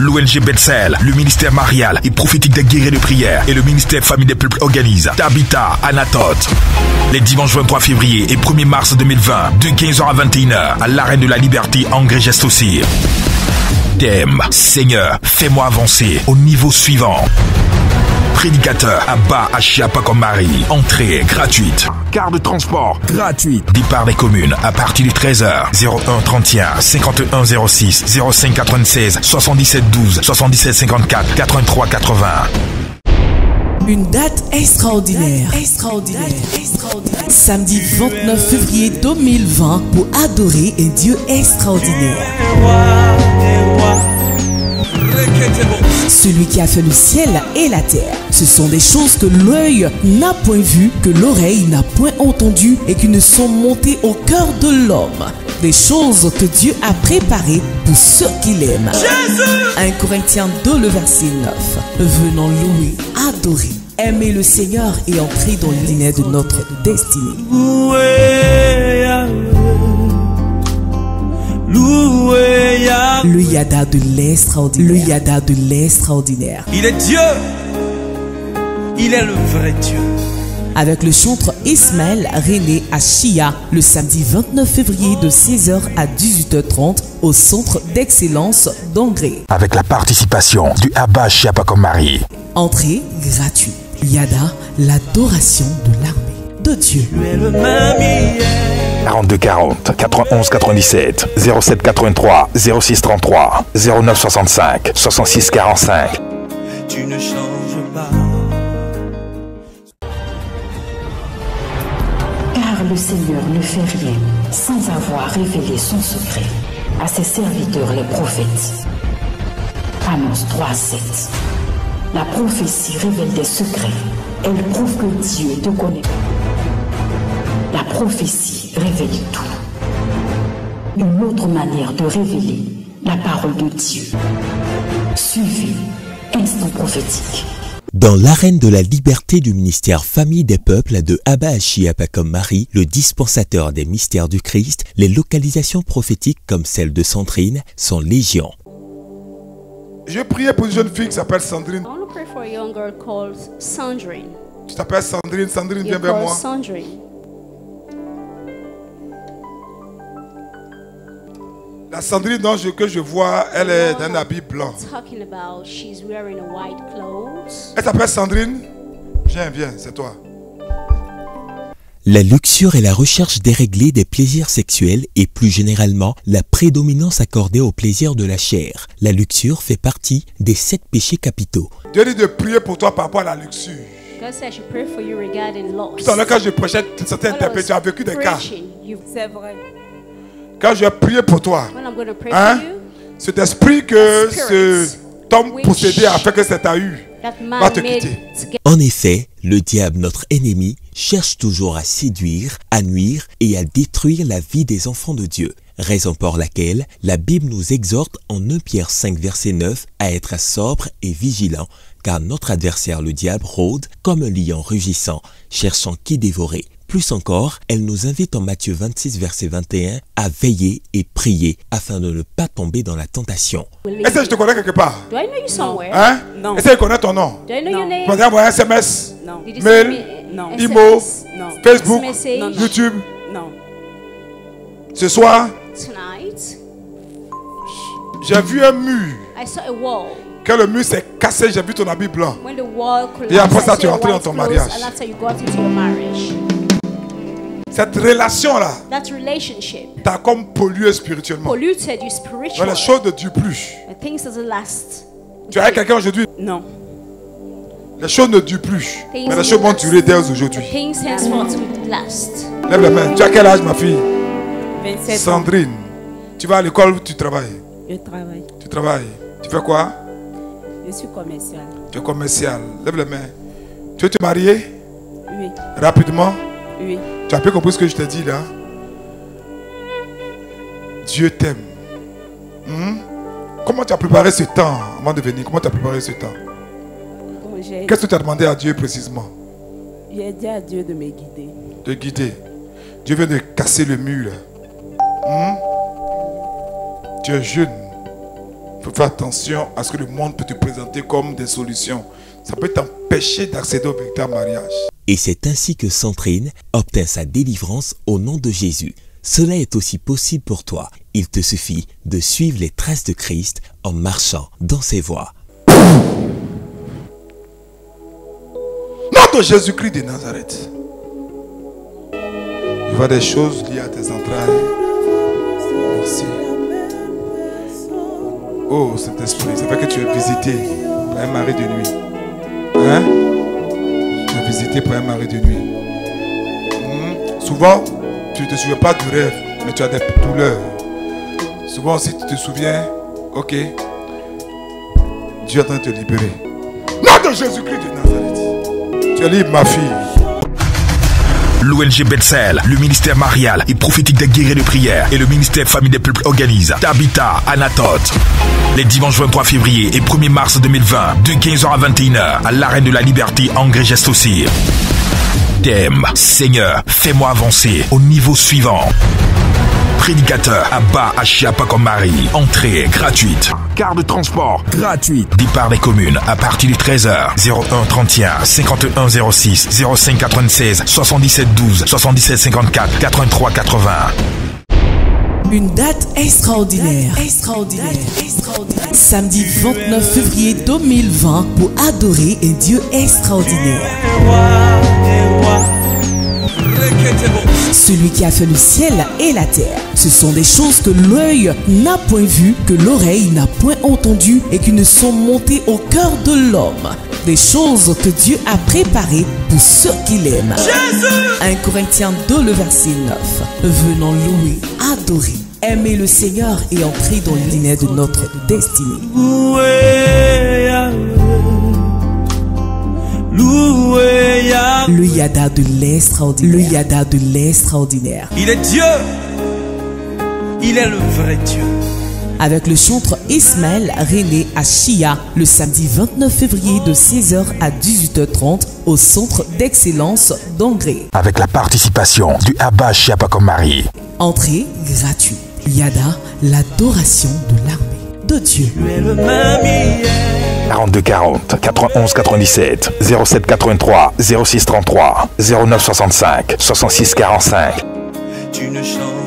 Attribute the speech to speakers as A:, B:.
A: l'ONG Bethel, le ministère marial et prophétique des guerriers de prière et le ministère Famille des Peuples organisent Tabitha Anatote. Les dimanches 23 février et 1er mars 2020, de 15h à 21h, à l'Arène de la Liberté en Grégeste aussi. Thème: Seigneur, fais-moi avancer au niveau suivant. Prédicateur Abba Achiapa comme Marie. Entrée gratuite. Carte de transport gratuite. Départ des communes à partir de 13h. 01 31 51 06 05 96 77 12 77 54 83 80.
B: Une date extraordinaire. Samedi 29 février 2020 pour adorer un Dieu extraordinaire. Celui qui a fait le ciel et la terre. Ce sont des choses que l'œil n'a point vues, que l'oreille n'a point entendues et qui ne sont montées au cœur de l'homme. Des choses que Dieu a préparées pour ceux qui l'aiment. 1 Corinthiens 2, le verset 9. Venons louer, adorer, aimer le Seigneur et entrer dans le dîner de notre destinée. Le Yada de l'extraordinaire.
C: Il est Dieu. Il est le vrai Dieu.
B: Avec le chanteur Ismaël René à Chia, le samedi 29 février de 16h à 18h30 au centre d'excellence d'Angré.
A: Avec la participation du Abba Achiapa comme Marie.
B: Entrée gratuite. Yada, l'adoration de l'armée de Dieu.
A: 42 40 91 97 07 83 06 33 09 65 66 45.
C: Tu ne changes pas.
D: Car le Seigneur ne fait rien sans avoir révélé son secret à ses serviteurs les prophètes. Amos 3:7. La prophétie révèle des secrets. Elle prouve que Dieu te connaît. La prophétie révèle tout. Une autre manière de révéler la parole de Dieu. Suivez Instant prophétique.
E: Dans l'arène de la liberté du ministère Famille des Peuples de Abba Achiapa comme Marie, le dispensateur des mystères du Christ, les localisations prophétiques comme celle de Sandrine sont légion.
F: Je priais pour une jeune fille qui s'appelle Sandrine.
G: I want to pray for a young girl called Sandrine.
F: Tu t'appelles Sandrine, Sandrine, viens
G: You're
F: vers
G: called
F: moi.
G: Sandrine.
F: La Sandrine que je vois, elle est d'un habit blanc.
G: Talking about she's wearing a white clothes.
F: Elle s'appelle Sandrine. Viens, c'est toi.
E: La luxure est la recherche déréglée des plaisirs sexuels et plus généralement la prédominance accordée au plaisir de la chair. La luxure fait partie des 7 péchés capitaux.
F: Dieu dit de prier pour toi par rapport à la luxure.
G: God said I should pray for you regarding lust.
F: Tout à l'heure, quand je prêchais certains interprètes, tu as vécu des cas.
G: C'est vrai.
F: Quand je prié pour toi,
G: When I'm going to pray for you,
F: cet esprit que cet homme possédé a fait que c'est à eu,
G: that
F: va
G: man
F: te
G: made
F: quitter.
G: to get
E: En effet, le diable, notre ennemi, cherche toujours à séduire, à nuire et à détruire la vie des enfants de Dieu. Raison pour laquelle la Bible nous exhorte en 1 Pierre 5 verset 9 à être sobre et vigilant, car notre adversaire le diable rôde comme un lion rugissant, cherchant qui dévorer. Plus encore, elle nous invite en Matthieu 26 verset 21 à veiller et prier afin de ne pas tomber dans la tentation.
F: Est-ce que je te connais quelque part?
G: Do I know you somewhere?
F: Non. Est-ce que je connais ton nom?
G: Do I know your name?
F: Tu m'as envoyé un SMS?
G: Non. Did you
F: Mail?
G: send me
F: Non.
G: SMS?
F: Imo?
G: Non.
F: Facebook?
G: Message?
F: Non. YouTube?
G: Non.
F: Ce soir,
G: Tonight,
F: j'ai vu un mur.
G: I saw a wall.
F: Quand le mur s'est cassé, j'ai vu ton habit blanc.
G: When the wall collapsed,
F: Et après ça,
G: I
F: tu es
G: saw
F: entré dans
G: white
F: ton
G: clothes,
F: mariage.
G: and after you got into your marriage.
F: Cette relation-là
G: That relationship
F: t'a comme pollué spirituellement.
G: polluted you
F: Mais
G: spiritually.
F: les choses ne durent plus.
G: And things doesn't last.
F: Tu as quelqu'un aujourd'hui?
G: Non.
F: Les choses ne durent plus.
G: Things
F: Mais les
G: will
F: choses vont
G: last.
F: durer dès aujourd'hui.
G: Things henceforth will last.
F: Lève les mains. Tu as quel âge, ma fille?
H: 27 ans.
F: Sandrine. Tu vas à l'école ou tu travailles?
H: Je travaille.
F: Tu travailles. Tu fais quoi?
H: Je suis commercial.
F: Tu es commercial. Lève les mains. Tu veux te marier?
H: Oui.
F: Rapidement?
H: Oui.
F: Tu as bien compris ce que je t'ai dit là? Dieu t'aime. Comment tu as préparé ce temps avant de venir? Comment tu as préparé ce temps?
H: Bon,
F: Qu'est-ce que tu as demandé à Dieu précisément?
H: j'ai dit à Dieu de me guider.
F: De guider. Dieu vient de casser le mur là. Tu es jeune. Il faut faire attention à ce que le monde peut te présenter comme des solutions. Ça peut t'empêcher d'accéder au véritable mariage.
E: Et c'est ainsi que Sandrine obtint sa délivrance au nom de Jésus. Cela est aussi possible pour toi. Il te suffit de suivre les traces de Christ en marchant dans ses voies.
F: Nom de Jésus-Christ de Nazareth. Il y a des choses liées à tes entrailles. Merci. Oh Saint-Esprit, ça fait que tu es visité par un mari de nuit. Hein? Tu es visité par un mari de nuit. Souvent, tu ne te souviens pas du rêve, mais tu as des douleurs. Souvent aussi, tu te souviens, ok, Dieu est en train de te libérer. Nom de Jésus-Christ de Nazareth. Tu es libre, ma fille.
A: L'ONG Bethel, le ministère marial et prophétique des guerriers de prière et le ministère Famille des Peuples organisent Tabitha Anatote. Les dimanches 23 février et 1er mars 2020, de 15h à 21h, à l'Arène de la Liberté, Angers aussi. Thème, Seigneur, fais-moi avancer au niveau suivant. Prédicateur, Abba Ashiapakomari. Entrée gratuite. Carte de transport gratuite. Départ des communes à partir de 13h. 01 31 51 06 05 96 77 12 77 54 83 80.
B: Une date extraordinaire. Samedi 29 février 2020 pour adorer un Dieu extraordinaire. Celui qui a fait le ciel et la terre. Ce sont des choses que l'œil n'a point vues, que l'oreille n'a point entendues et qui ne sont montées au cœur de l'homme. Des choses que Dieu a préparées pour ceux qui l'aiment. 1 Corinthiens 2, le verset 9. Venons louer, adorer, aimer le Seigneur et entrer dans l'unité de notre destinée. Le Yada de l'extraordinaire. Le Yada de l'extraordinaire.
C: Il est Dieu. Il est le vrai Dieu.
B: Avec le chanteur Ismaël René à Chia, le samedi 29 février de 16h à 18h30 au centre d'excellence d'Angers.
A: Avec la participation du Abba Ashiapakomari.
B: Entrée gratuite. Yada, l'adoration de l'armée de Dieu.
A: 42 40 91 97 07 83 06 33 09 65 66 45.
C: Tu ne changes